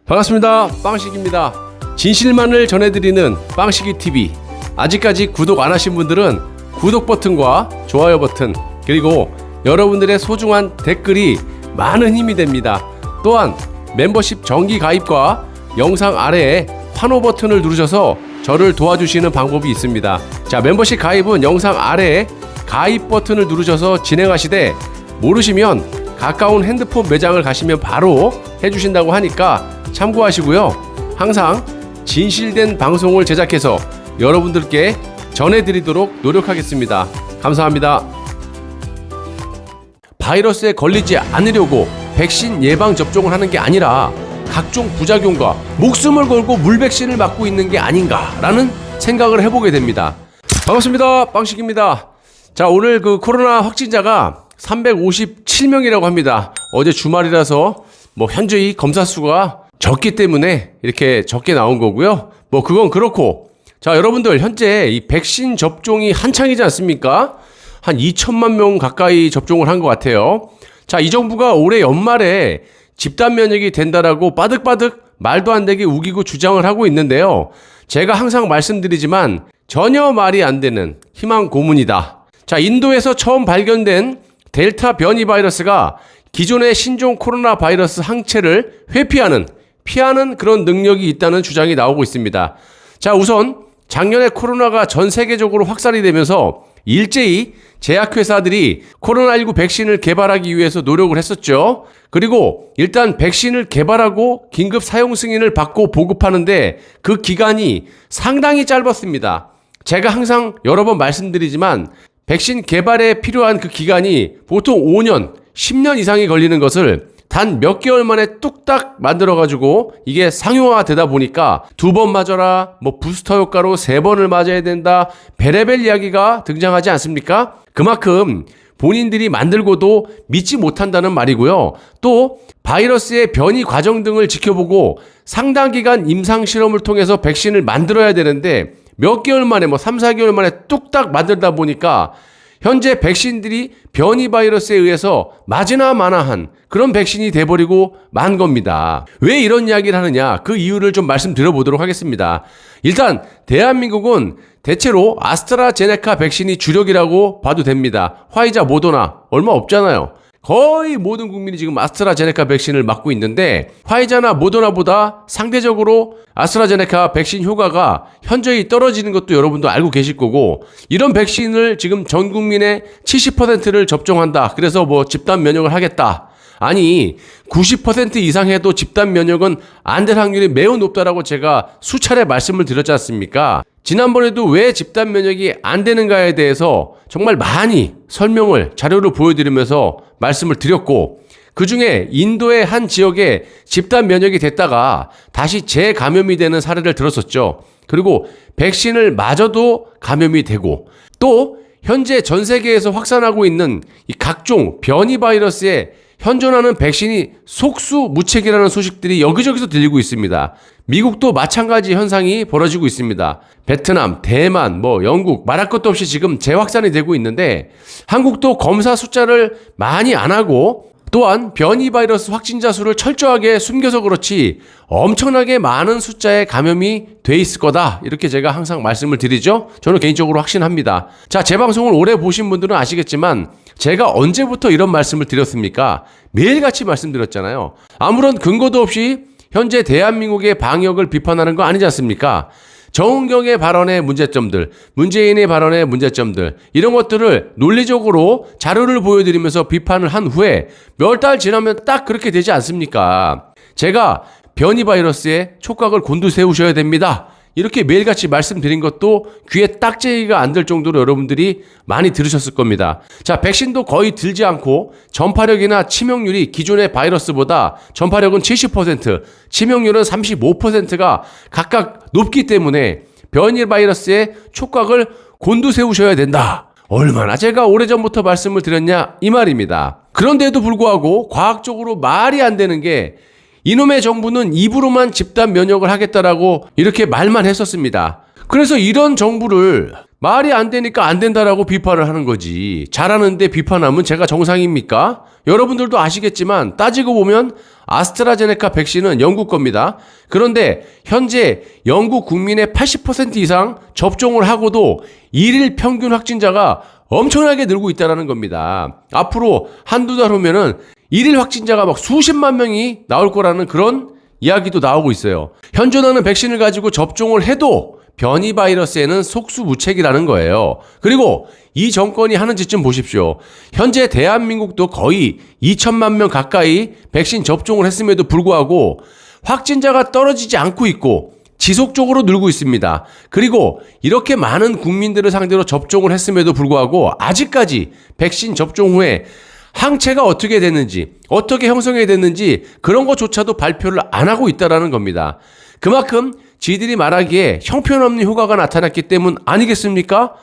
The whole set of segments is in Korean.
반갑습니다. 빵식입니다. 진실만을 전해드리는 빵식이TV. 아직까지 구독 안 하신 분들은 구독 버튼과 좋아요 버튼, 그리고 여러분들의 소중한 댓글이 많은 힘이 됩니다. 또한 멤버십 정기 가입과 영상 아래에 환호 버튼을 누르셔서 저를 도와주시는 방법이 있습니다. 자, 멤버십 가입은 영상 아래에 가입 버튼을 누르셔서 진행하시되, 모르시면 가까운 핸드폰 매장을 가시면 바로 해주신다고 하니까 참고하시고요. 항상 진실된 방송을 제작해서 여러분들께 전해드리도록 노력하겠습니다. 감사합니다. 바이러스에 걸리지 않으려고 백신 예방 접종을 하는 게 아니라 각종 부작용과 목숨을 걸고 물백신을 맞고 있는 게 아닌가라는 생각을 해보게 됩니다. 반갑습니다. 빵식입니다. 자, 오늘 코로나 확진자가 357명이라고 합니다. 어제 주말이라서 현저히 검사 수가 적기 때문에 이렇게 적게 나온 거고요. 그건 그렇고, 자, 여러분들 현재 이 백신 접종이 한창이지 않습니까? 한 2천만 명 가까이 접종을 한 것 같아요. 자, 이 정부가 올해 연말에 집단 면역이 된다라고 빠득빠득 말도 안 되게 우기고 주장을 하고 있는데요. 제가 항상 말씀드리지만 전혀 말이 안 되는 희망 고문이다. 자, 인도에서 처음 발견된 델타 변이 바이러스가 기존의 신종 코로나 바이러스 항체를 피하는 그런 능력이 있다는 주장이 나오고 있습니다. 자, 우선 작년에 코로나가 전 세계적으로 확산이 되면서 일제히 제약회사들이 코로나19 백신을 개발하기 위해서 노력을 했었죠. 그리고 일단 백신을 개발하고 긴급 사용 승인을 받고 보급하는데 그 기간이 상당히 짧았습니다. 제가 항상 여러 번 말씀드리지만 백신 개발에 필요한 그 기간이 보통 5년, 10년 이상이 걸리는 것을 단 몇 개월 만에 뚝딱 만들어가지고 이게 상용화가 되다 보니까 2번 맞아라, 부스터 효과로 3번을 맞아야 된다, 베레벨 이야기가 등장하지 않습니까? 그만큼 본인들이 만들고도 믿지 못한다는 말이고요. 또 바이러스의 변이 과정 등을 지켜보고 상당 기간 임상 실험을 통해서 백신을 만들어야 되는데 몇 개월 만에 3, 4개월 만에 뚝딱 만들다 보니까 현재 백신들이 변이 바이러스에 의해서 맞으나 마나한 그런 백신이 돼버리고 만 겁니다. 왜 이런 이야기를 하느냐, 그 이유를 좀 말씀드려보도록 하겠습니다. 일단 대한민국은 대체로 아스트라제네카 백신이 주력이라고 봐도 됩니다. 화이자, 모더나 얼마 없잖아요. 거의 모든 국민이 지금 아스트라제네카 백신을 맞고 있는데 화이자나 모더나보다 상대적으로 아스트라제네카 백신 효과가 현저히 떨어지는 것도 여러분도 알고 계실 거고, 이런 백신을 지금 전 국민의 70%를 접종한다. 그래서 집단 면역을 하겠다. 아니, 90% 이상 해도 집단 면역은 안 될 확률이 매우 높다라고 제가 수차례 말씀을 드렸지 않습니까? 지난번에도 왜 집단 면역이 안 되는가에 대해서 정말 많이 설명을, 자료를 보여드리면서 말씀을 드렸고, 그 중에 인도의 한 지역에 집단 면역이 됐다가 다시 재감염이 되는 사례를 들었었죠. 그리고 백신을 맞아도 감염이 되고, 또 현재 전 세계에서 확산하고 있는 이 각종 변이 바이러스에 현존하는 백신이 속수무책이라는 소식들이 여기저기서 들리고 있습니다. 미국도 마찬가지 현상이 벌어지고 있습니다. 베트남, 대만, 영국 말할 것도 없이 지금 재확산이 되고 있는데 한국도 검사 숫자를 많이 안 하고, 또한 변이 바이러스 확진자 수를 철저하게 숨겨서 그렇지 엄청나게 많은 숫자의 감염이 돼 있을 거다, 이렇게 제가 항상 말씀을 드리죠. 저는 개인적으로 확신합니다. 자, 제 방송을 오래 보신 분들은 아시겠지만 제가 언제부터 이런 말씀을 드렸습니까? 매일같이 말씀드렸잖아요. 아무런 근거도 없이 현재 대한민국의 방역을 비판하는 거 아니지 않습니까? 정은경의 발언의 문제점들, 문재인의 발언의 문제점들, 이런 것들을 논리적으로 자료를 보여드리면서 비판을 한 후에 몇 달 지나면 딱 그렇게 되지 않습니까? 제가 변이 바이러스에 촉각을 곤두세우셔야 됩니다, 이렇게 매일같이 말씀드린 것도 귀에 딱재기가 안 들 정도로 여러분들이 많이 들으셨을 겁니다. 자, 백신도 거의 들지 않고 전파력이나 치명률이 기존의 바이러스보다 전파력은 70%, 치명률은 35%가 각각 높기 때문에 변이 바이러스의 촉각을 곤두세우셔야 된다. 얼마나 제가 오래전부터 말씀을 드렸냐, 이 말입니다. 그런데도 불구하고 과학적으로 말이 안 되는 게, 이놈의 정부는 입으로만 집단 면역을 하겠다라고 이렇게 말만 했었습니다. 그래서 이런 정부를 말이 안 되니까 안 된다라고 비판을 하는 거지. 잘하는데 비판하면 제가 정상입니까? 여러분들도 아시겠지만 따지고 보면 아스트라제네카 백신은 영국 겁니다. 그런데 현재 영국 국민의 80% 이상 접종을 하고도 일일 평균 확진자가 엄청나게 늘고 있다는 겁니다. 앞으로 한두 달 후면은 일일 확진자가 막 수십만 명이 나올 거라는 그런 이야기도 나오고 있어요. 현존하는 백신을 가지고 접종을 해도 변이 바이러스에는 속수무책이라는 거예요. 그리고 이 정권이 하는 짓 좀 보십시오. 현재 대한민국도 거의 2천만 명 가까이 백신 접종을 했음에도 불구하고 확진자가 떨어지지 않고 있고 지속적으로 늘고 있습니다. 그리고 이렇게 많은 국민들을 상대로 접종을 했음에도 불구하고 아직까지 백신 접종 후에 항체가 어떻게 됐는지, 어떻게 형성이 됐는지 그런 것조차도 발표를 안 하고 있다는 겁니다. 그만큼 지들이 말하기에 형편없는 효과가 나타났기 때문 아니겠습니까?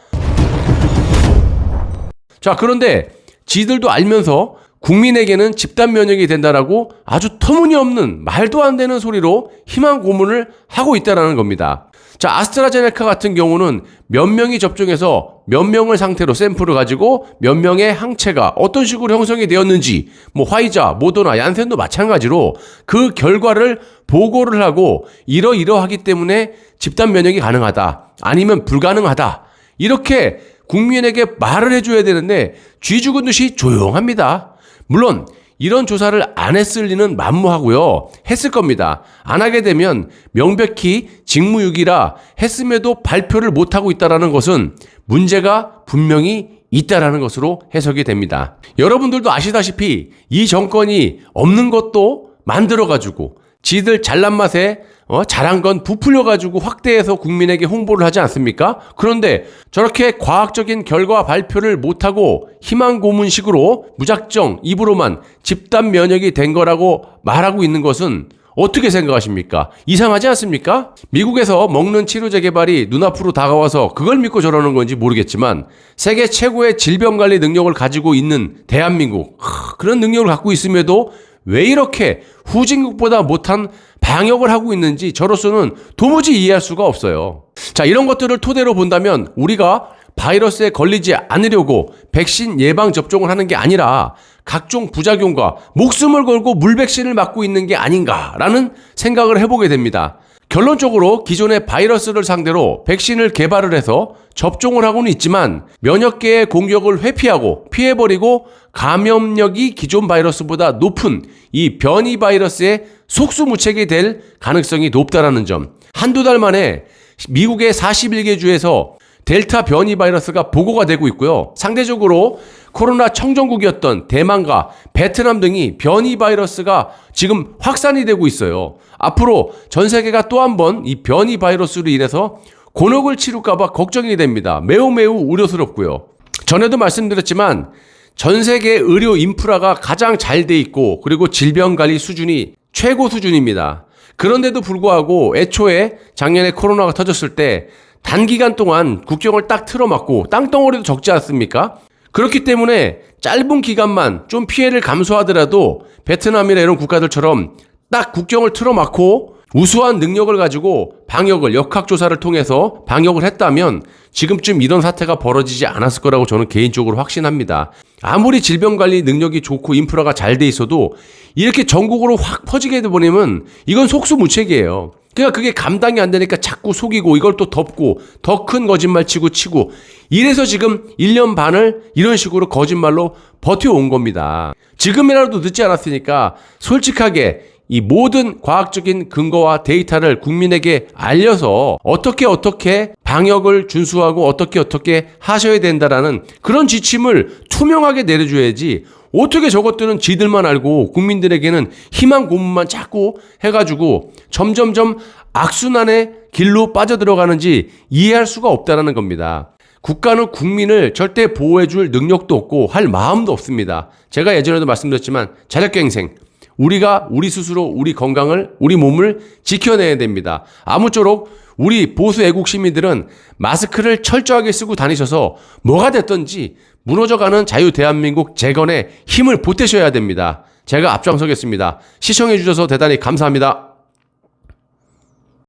자, 그런데 지들도 알면서 국민에게는 집단 면역이 된다라고 아주 터무니없는 말도 안 되는 소리로 희망 고문을 하고 있다는 겁니다. 자, 아스트라제네카 같은 경우는 몇 명이 접종해서 몇 명을 상태로 샘플을 가지고 몇 명의 항체가 어떤 식으로 형성이 되었는지, 화이자, 모더나, 얀센도 마찬가지로 그 결과를 보고를 하고 이러이러하기 때문에 집단 면역이 가능하다, 아니면 불가능하다, 이렇게 국민에게 말을 해줘야 되는데 쥐 죽은 듯이 조용합니다. 물론 이런 조사를 안 했을 리는 만무하고요. 했을 겁니다. 안 하게 되면 명백히 직무유기라 했음에도 발표를 못하고 있다는 것은 문제가 분명히 있다라는 것으로 해석이 됩니다. 여러분들도 아시다시피 이 정권이 없는 것도 만들어가지고 지들 잘난 맛에 잘한 건 부풀려가지고 확대해서 국민에게 홍보를 하지 않습니까? 그런데 저렇게 과학적인 결과 발표를 못하고 희망고문식으로 무작정 입으로만 집단 면역이 된 거라고 말하고 있는 것은 어떻게 생각하십니까? 이상하지 않습니까? 미국에서 먹는 치료제 개발이 눈앞으로 다가와서 그걸 믿고 저러는 건지 모르겠지만 세계 최고의 질병관리 능력을 가지고 있는 대한민국, 그런 능력을 갖고 있음에도 왜 이렇게 후진국보다 못한 방역을 하고 있는지 저로서는 도무지 이해할 수가 없어요. 자, 이런 것들을 토대로 본다면 우리가 바이러스에 걸리지 않으려고 백신 예방 접종을 하는 게 아니라 각종 부작용과 목숨을 걸고 물백신을 맞고 있는 게 아닌가라는 생각을 해보게 됩니다. 결론적으로 기존의 바이러스를 상대로 백신을 개발을 해서 접종을 하고는 있지만 면역계의 공격을 회피하고 피해버리고 감염력이 기존 바이러스보다 높은 이 변이 바이러스에 속수무책이 될 가능성이 높다라는 점. 한두 달 만에 미국의 41개 주에서 델타 변이 바이러스가 보고가 되고 있고요. 상대적으로 코로나 청정국이었던 대만과 베트남 등이 변이 바이러스가 지금 확산이 되고 있어요. 앞으로 전 세계가 또 한 번 이 변이 바이러스로 인해서 곤혹을 치를까봐 걱정이 됩니다. 매우 우려스럽고요. 전에도 말씀드렸지만 전 세계 의료 인프라가 가장 잘 돼 있고 그리고 질병관리 수준이 최고 수준입니다. 그런데도 불구하고 애초에 작년에 코로나가 터졌을 때 단기간 동안 국경을 딱 틀어막고 땅덩어리도 적지 않습니까? 그렇기 때문에 짧은 기간만 좀 피해를 감수하더라도 베트남이나 이런 국가들처럼 딱 국경을 틀어막고 우수한 능력을 가지고 방역을 역학조사를 통해서 방역을 했다면 지금쯤 이런 사태가 벌어지지 않았을 거라고 저는 개인적으로 확신합니다. 아무리 질병관리 능력이 좋고 인프라가 잘 돼 있어도 이렇게 전국으로 확 퍼지게 되버리면 이건 속수무책이에요. 그러니까 그게 감당이 안 되니까 자꾸 속이고 이걸 또 덮고 더 큰 거짓말 치고 이래서 지금 1년 반을 이런 식으로 거짓말로 버텨온 겁니다. 지금이라도 늦지 않았으니까 솔직하게 이 모든 과학적인 근거와 데이터를 국민에게 알려서 어떻게 방역을 준수하고 어떻게 하셔야 된다라는 그런 지침을 투명하게 내려줘야지 어떻게 저것들은 지들만 알고 국민들에게는 희망 고문만 자꾸 해가지고 점점점 악순환의 길로 빠져들어가는지 이해할 수가 없다는 겁니다. 국가는 국민을 절대 보호해줄 능력도 없고 할 마음도 없습니다. 제가 예전에도 말씀드렸지만 자력갱생. 우리가 우리 스스로 우리 건강을, 우리 몸을 지켜내야 됩니다. 아무쪼록 우리 보수 애국 시민들은 마스크를 철저하게 쓰고 다니셔서 뭐가 됐든지 무너져가는 자유 대한민국 재건에 힘을 보태셔야 됩니다. 제가 앞장서겠습니다. 시청해 주셔서 대단히 감사합니다.